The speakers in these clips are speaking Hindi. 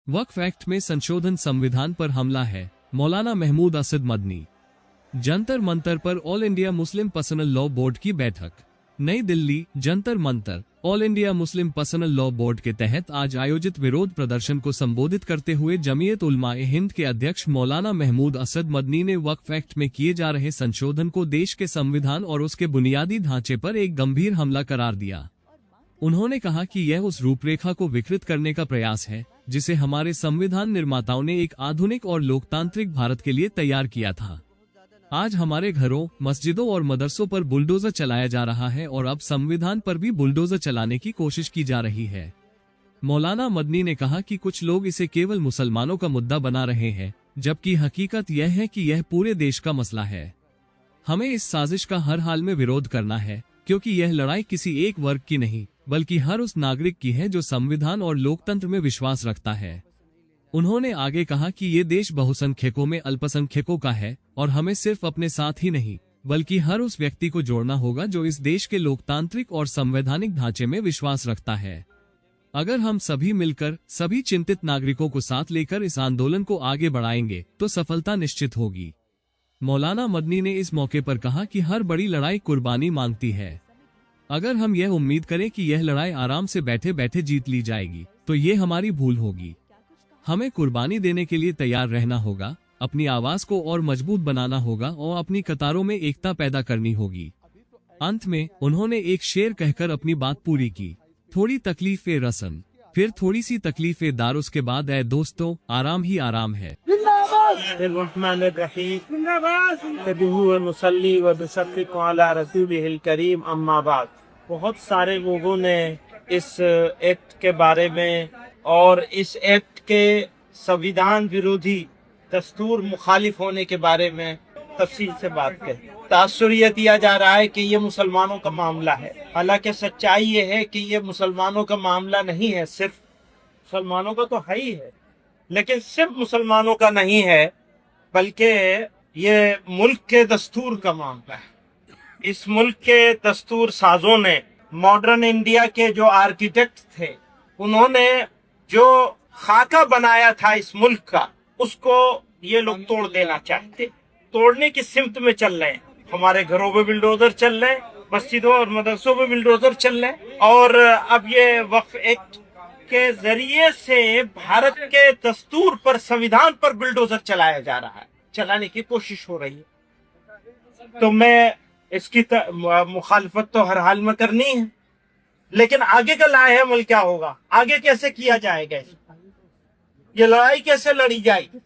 वक्फ एक्ट में संशोधन संविधान पर हमला है, मौलाना महमूद असद मदनी। जंतर मंतर पर all India Muslim personal law board की बैठक। नई Delhi, Jantar Mantar all India Muslim personal law board के तहत आज आयोजित विरोध प्रदर्शन को संबोधित करते हुए जमीयत उलमा ए हिंद के अध्यक्ष मौलाना महमूद असद मदनी ने वक्फ एक्ट में किए जा रहे संशोधन को देश के संविधान और उसके बुनियादी ढांचे पर एक गंभीर हमला करार दिया। उन्होंने कहा कि यह उस रूपरेखा को विकृत करने का प्रयास है जिसे हमारे संविधान निर्माताओं ने एक आधुनिक और लोकतांत्रिक भारत के लिए तैयार किया था। आज हमारे घरों, मस्जिदों और मदरसों पर बुलडोजर चलाया जा रहा है और अब संविधान पर भी बुलडोजर चलाने की कोशिश की जा रही है। मौलाना मदनी ने कहा कि कुछ लोग इसे केवल मुसलमानों का मुद्दा बना रहे हैं, जबकि हकीकत यह है कि यह पूरे देश का मसला है। हमें इस साजिश का हर हाल में विरोध करना है, क्योंकि यह लड़ाई किसी एक वर्ग की नहीं, बल्कि हर उस नागरिक की है जो संविधान और लोकतंत्र में विश्वास रखता है। उन्होंने आगे कहा कि ये देश बहुसंख्यकों में अल्पसंख्यकों का है और हमें सिर्फ अपने साथ ही नहीं, बल्कि हर उस व्यक्ति को जोड़ना होगा जो इस देश के लोकतांत्रिक और संवैधानिक ढांचे में विश्वास रखता है। अगर हम सभी मिलकर सभी चिंतित नागरिकों को साथ लेकर इस आंदोलन को आगे बढ़ाएंगे तो सफलता निश्चित होगी। मौलाना मदनी ने इस मौके पर कहा कि हर बड़ी लड़ाई कुर्बानी मांगती है। अगर हम यह उम्मीद करें कि यह लड़ाई आराम से बैठे बैठे जीत ली जाएगी तो ये हमारी भूल होगी। हमें कुर्बानी देने के लिए तैयार रहना होगा, अपनी आवाज को और मजबूत बनाना होगा और अपनी कतारों में एकता पैदा करनी होगी। अंत में उन्होंने एक शेर कहकर अपनी बात पूरी की। थोड़ी तकलीफे रसन, फिर थोड़ी सी तकलीफे दार, उसके बाद ऐ दोस्तों आराम ही आराम है। बहुत सारे लोगों ने इस एक्ट के बारे में और इस एक्ट के संविधान विरोधी दस्तूर मुखालिफ होने के बारे में तफसील से बात करी। तासुर यह दिया जा रहा है कि ये मुसलमानों का मामला है, हालांकि सच्चाई ये है कि ये मुसलमानों का मामला नहीं है। सिर्फ मुसलमानों का तो है ही है, लेकिन सिर्फ मुसलमानों का नहीं है, बल्कि ये मुल्क के दस्तूर का मामला है। इस मुल्क के दस्तूर साजों ने, मॉडर्न इंडिया के जो आर्किटेक्ट थे, उन्होंने जो खाका बनाया था इस मुल्क का, उसको ये लोग तोड़ देना चाहते, तोड़ने की सिमत में चल रहे हैं। हमारे घरों पे बिल्डोजर चल रहे हैं, मस्जिदों और मदरसों पे बिल्डोजर चल रहे हैं, और अब ये वक्फ एक्ट के जरिए से भारत के दस्तूर पर, संविधान पर बिल्डोजर चलाया जा रहा है, चलाने की कोशिश हो रही है। तो मैं इसकी मुखालफत तो हर हाल में करनी है, लेकिन आगे का लाहेमल क्या होगा, आगे कैसे किया जाएगा, ये लड़ाई कैसे लड़ी जाएगी।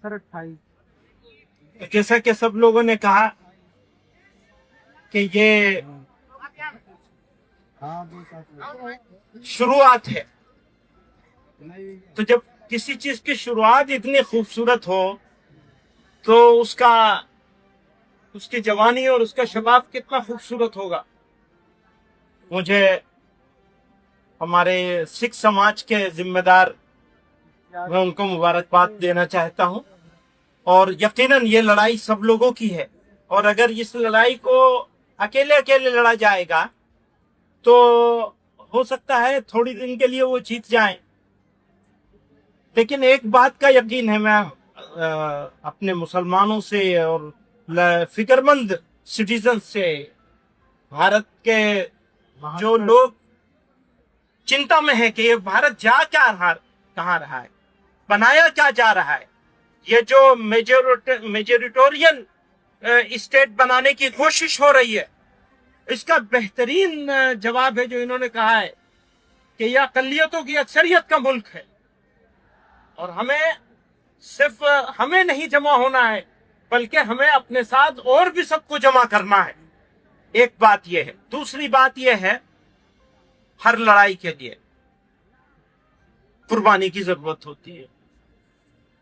जैसा कि सब लोगों ने कहा कि ये शुरुआत है, तो जब किसी चीज की शुरुआत इतनी खूबसूरत हो तो उसकी जवानी और उसका शबाब कितना खूबसूरत होगा। मुझे हमारे सिख समाज के जिम्मेदार, मैं उनको मुबारकबाद देना चाहता हूं, और यकीनन ये लड़ाई सब लोगों की है, और अगर इस लड़ाई को अकेले अकेले लड़ा जाएगा तो हो सकता है थोड़ी दिन के लिए वो जीत जाएं, लेकिन एक बात का यकीन है, मैं अपने मुसलमानों से और फिक्रमंद सिटीजन से, भारत के जो लोग चिंता में है कि ये भारत जा क्या कहाँ रहा है, बनाया क्या जा रहा है, ये जो मेजोरिटोरियन स्टेट बनाने की कोशिश हो रही है, इसका बेहतरीन जवाब है जो इन्होंने कहा है कि यह अक़लियतों की अक्सरियत का मुल्क है, और सिर्फ हमें नहीं जमा होना है, बल्कि हमें अपने साथ और भी सबको जमा करना है। एक बात यह है। दूसरी बात यह है, हर लड़ाई के लिए कुर्बानी की जरूरत होती है।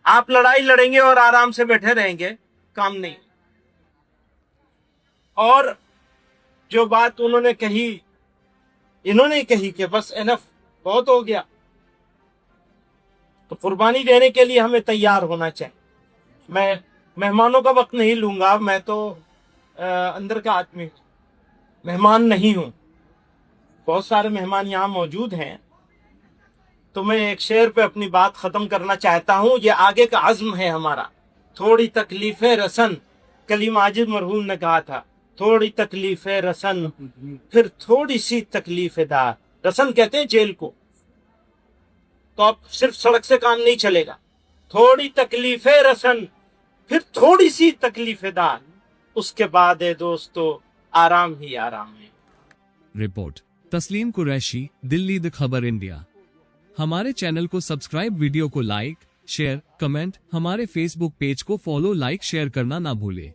आप लड़ाई लड़ेंगे और आराम से बैठे रहेंगे, काम नहीं। और जो बात इन्होंने कही कि बस एनफ, बहुत हो गया, तो कुर्बानी देने के लिए हमें तैयार होना चाहिए। मैं मेहमानों का वक्त नहीं लूंगा, मैं तो अंदर का आदमी, मेहमान नहीं हूं। बहुत सारे मेहमान यहाँ मौजूद हैं, तो मैं एक शेर पे अपनी बात खत्म करना चाहता हूँ। ये आगे का अज़्म है हमारा। थोड़ी तकलीफे रसन, कली माजिद मरहूम ने कहा था, थोड़ी तकलीफे रसन फिर थोड़ी सी तकलीफेदार। रसन कहते हैं जेल को। तो अब सिर्फ सड़क से काम नहीं चलेगा। थोड़ी तकलीफे रसन फिर थोड़ी सी तकलीफेदार, उसके बाद है दोस्तों आराम ही आराम है। रिपोर्ट तस्लीम कुरैशी, दिल्ली द खबर इंडिया। हमारे चैनल को सब्सक्राइब, वीडियो को लाइक, शेयर, कमेंट, हमारे फेसबुक पेज को फॉलो, लाइक, शेयर करना ना भूले।